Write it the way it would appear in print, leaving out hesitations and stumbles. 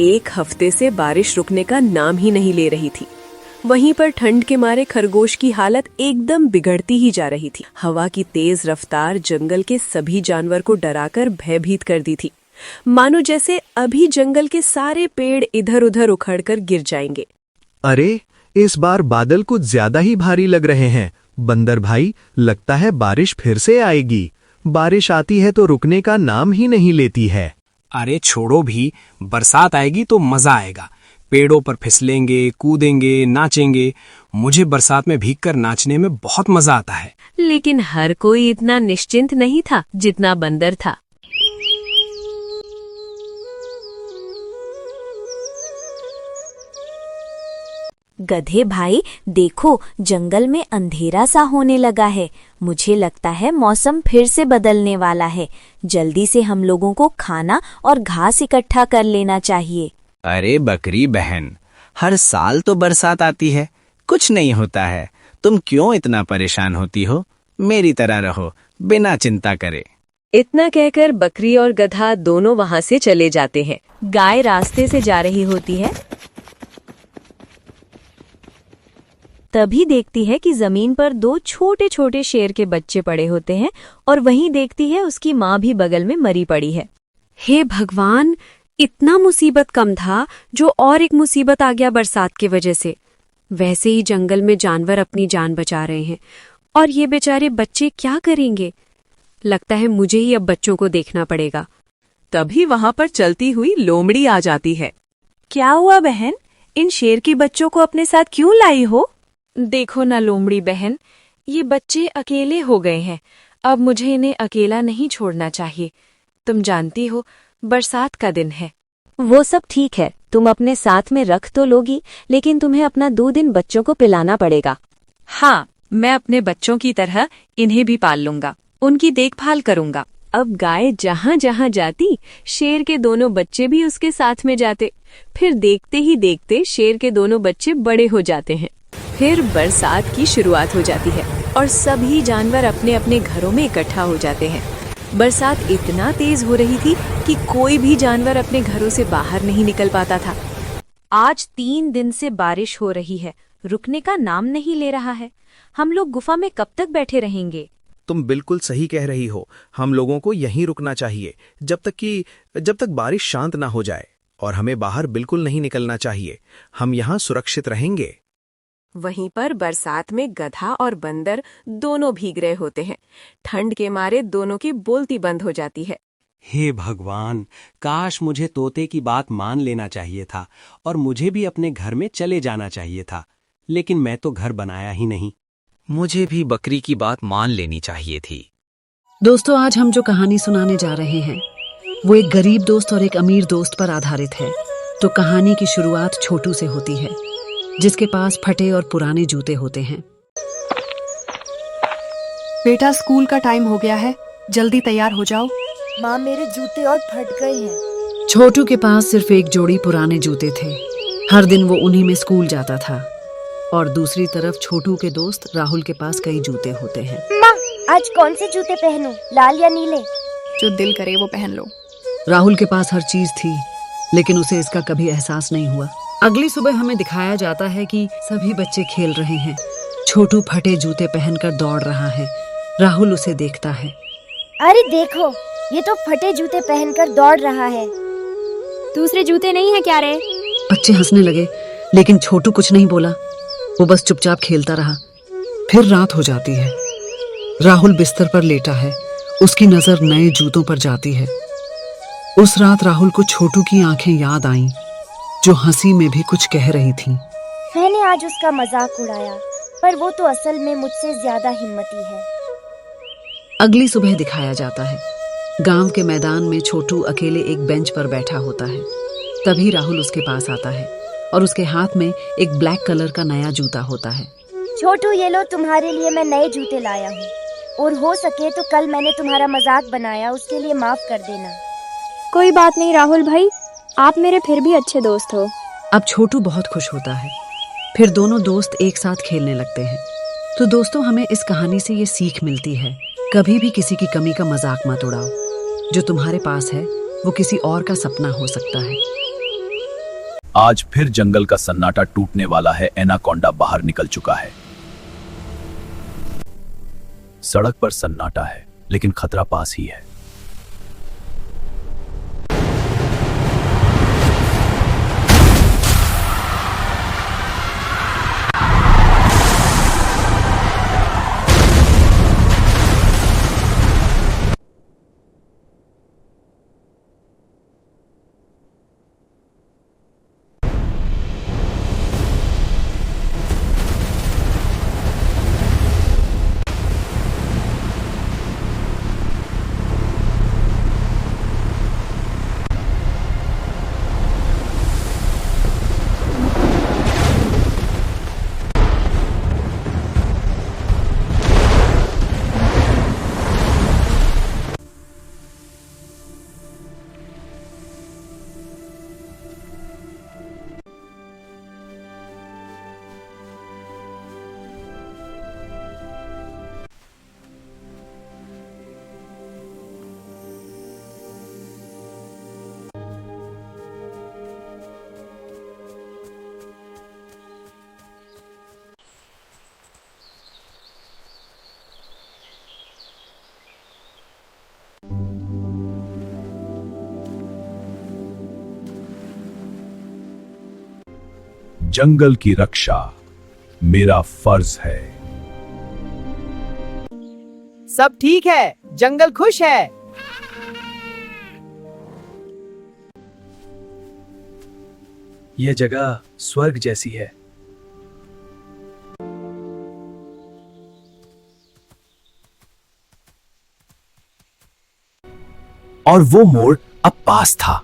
एक हफ्ते से बारिश रुकने का नाम ही नहीं ले रही थी। वहीं पर ठंड के मारे खरगोश की हालत एकदम बिगड़ती ही जा रही थी। हवा की तेज रफ्तार जंगल के सभी जानवर को डराकर भयभीत कर दी थी, मानो जैसे अभी जंगल के सारे पेड़ इधर उधर उखड़कर गिर जाएंगे। अरे, इस बार बादल कुछ ज्यादा ही भारी लग रहे हैं। बंदर भाई, लगता है बारिश फिर से आएगी। बारिश आती है तो रुकने का नाम ही नहीं लेती है। अरे छोड़ो भी, बरसात आएगी तो मजा आएगा। पेड़ों पर फिसलेंगे, कूदेंगे, नाचेंगे। मुझे बरसात में भीगकर नाचने में बहुत मजा आता है। लेकिन हर कोई इतना निश्चिंत नहीं था जितना बंदर था। गधे भाई, देखो जंगल में अंधेरा सा होने लगा है। मुझे लगता है मौसम फिर से बदलने वाला है। जल्दी से हम लोगों को खाना और घास इकट्ठा कर लेना चाहिए। अरे बकरी बहन, हर साल तो बरसात आती है, कुछ नहीं होता है। तुम क्यों इतना परेशान होती हो? मेरी तरह रहो, बिना चिंता करे। इतना कहकर बकरी और गधा दोनों वहां से चले जाते हैं। गाय रास्ते से जा रही होती है, तभी देखती है कि जमीन पर दो छोटे छोटे शेर के बच्चे पड़े होते हैं और वहीं देखती है उसकी माँ भी बगल में मरी पड़ी है। हे भगवान, इतना मुसीबत कम था जो और एक मुसीबत आ गया बरसात की वजह से। वैसे ही जंगल में जानवर अपनी जान बचा रहे हैं और ये बेचारे बच्चे क्या करेंगे? लगता है मुझे ही अब बच्चों को देखना पड़ेगा। तभी वहां पर चलती हुई लोमड़ी आ जाती है। क्या हुआ बहन, इन शेर के बच्चों को अपने साथ क्यों लाई हो? देखो ना लोमड़ी बहन, ये बच्चे अकेले हो गए हैं। अब मुझे इन्हें अकेला नहीं छोड़ना चाहिए। तुम जानती हो, बरसात का दिन है। वो सब ठीक है, तुम अपने साथ में रख तो लोगी, लेकिन तुम्हें अपना दूध इन बच्चों को पिलाना पड़ेगा। हाँ, मैं अपने बच्चों की तरह इन्हें भी पाल लूंगा, उनकी देखभाल करूंगा। अब गाय जहां जहां जाती, शेर के दोनों बच्चे भी उसके साथ में जाते। फिर देखते ही देखते शेर के दोनों बच्चे बड़े हो जाते हैं। फिर बरसात की शुरुआत हो जाती है और सभी जानवर अपने अपने घरों में इकट्ठा हो जाते हैं। बरसात इतना तेज हो रही थी कि कोई भी जानवर अपने घरों से बाहर नहीं निकल पाता था। आज 3 दिन से बारिश हो रही है, रुकने का नाम नहीं ले रहा है। हम लोग गुफा में कब तक बैठे रहेंगे? तुम बिल्कुल सही कह रही हो। हम लोगों को यहीं रुकना चाहिए जब तक बारिश शांत ना हो जाए, और हमें बाहर बिल्कुल नहीं निकलना चाहिए। हम यहाँ सुरक्षित रहेंगे। वहीं पर बरसात में गधा और बंदर दोनों भीग रहे होते हैं। ठंड के मारे दोनों की बोलती बंद हो जाती है। हे भगवान, काश मुझे तोते की बात मान लेना चाहिए था और मुझे भी अपने घर में चले जाना चाहिए था, लेकिन मैं तो घर बनाया ही नहीं। मुझे भी बकरी की बात मान लेनी चाहिए थी। दोस्तों, आज हम जो कहानी सुनाने जा रहे हैं वो एक गरीब दोस्त और एक अमीर दोस्त पर आधारित है। तो कहानी की शुरुआत छोटू से होती है, जिसके पास फटे और पुराने जूते होते हैं। बेटा, स्कूल का टाइम हो गया है, जल्दी तैयार हो जाओ। माँ, मेरे जूते और फट गए हैं। छोटू के पास सिर्फ एक जोड़ी पुराने जूते थे। हर दिन वो उन्हीं में स्कूल जाता था। और दूसरी तरफ छोटू के दोस्त राहुल के पास कई जूते होते हैं। माँ, आज कौन से जूते पहनूं, लाल या नीले? जो दिल करे वो पहन लो। राहुल के पास हर चीज थी, लेकिन उसे इसका कभी एहसास नहीं हुआ। अगली सुबह हमें दिखाया जाता है कि सभी बच्चे खेल रहे हैं। छोटू फटे जूते पहनकर दौड़ रहा है। राहुल उसे देखता है। अरे देखो, ये तो फटे जूते पहनकर दौड़ रहा है। दूसरे जूते नहीं है क्या रे? बच्चे हंसने लगे, लेकिन छोटू कुछ नहीं बोला। वो बस चुपचाप खेलता रहा। फिर रात हो जाती है। राहुल बिस्तर पर लेटा है। उसकी नजर नए जूतों पर जाती है। उस रात राहुल को छोटू की आंखें याद आईं, जो हंसी में भी कुछ कह रही थीं। मैंने आज उसका मजाक उड़ाया, पर वो तो असल में मुझसे ज्यादा हिम्मती है। अगली सुबह दिखाया जाता है। गांव के मैदान में छोटू अकेले एक बेंच पर बैठा होता है। तभी राहुल उसके पास आता है और उसके हाथ में एक ब्लैक कलर का नया जूता होता है। छोटू, ये लो, तुम्हारे लिए मैं नए जूते लाया हूँ, और हो सके तो कल मैंने तुम्हारा मजाक बनाया, उसके लिए माफ कर देना। कोई बात नहीं राहुल भाई, आप मेरे फिर भी अच्छे दोस्त हो। अब छोटू बहुत खुश होता है। फिर दोनों दोस्त एक साथ खेलने लगते हैं। तो दोस्तों, हमें इस कहानी से ये सीख मिलती है, कभी भी किसी की कमी का मजाक मत उड़ाओ। जो तुम्हारे पास है वो किसी और का सपना हो सकता है। आज फिर जंगल का सन्नाटा टूटने वाला है। एनाकोंडा बाहर निकल चुका है। सड़क पर सन्नाटा है, लेकिन खतरा पास ही है। जंगल की रक्षा मेरा फर्ज है। सब ठीक है, जंगल खुश है। यह जगह स्वर्ग जैसी है। और वो मोड़ अब पास था।